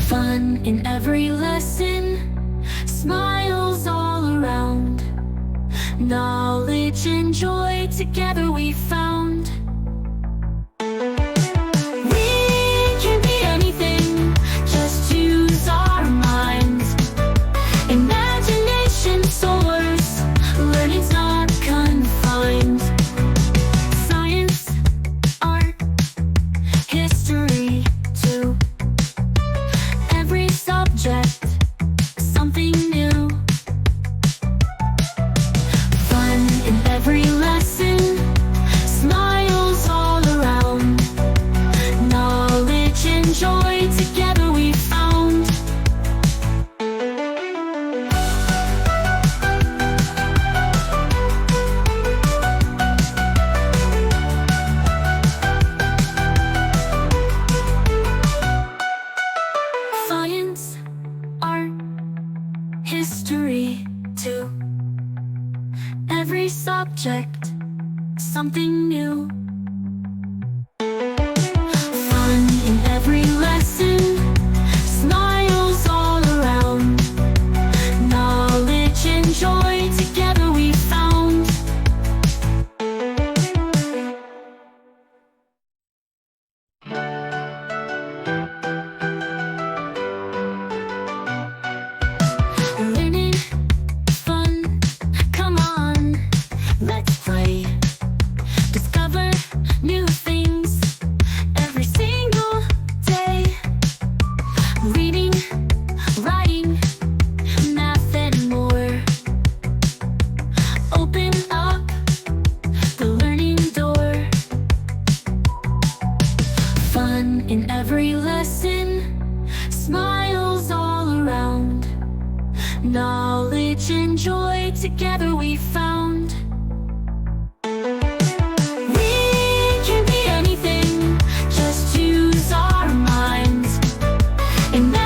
Fun in every lesson, smiles all around. Knowledge and joy together we found. We can be anything, just use our minds. Imagination soars, learning's not confined. Science, art, history too. Every subject, something new. Fun in every lesson, smiles all around. Knowledge and joy together we found. Science, art, history too. Every subject, something new. Fun in every lesson, smiles all around. Knowledge and joy together we found. Learning, fun, come on, let's play. Discover new things every single day. Reading, writing, math and more. Open up the learning door. Fun in every lesson, smiles all around. Knowledge and joy together we found.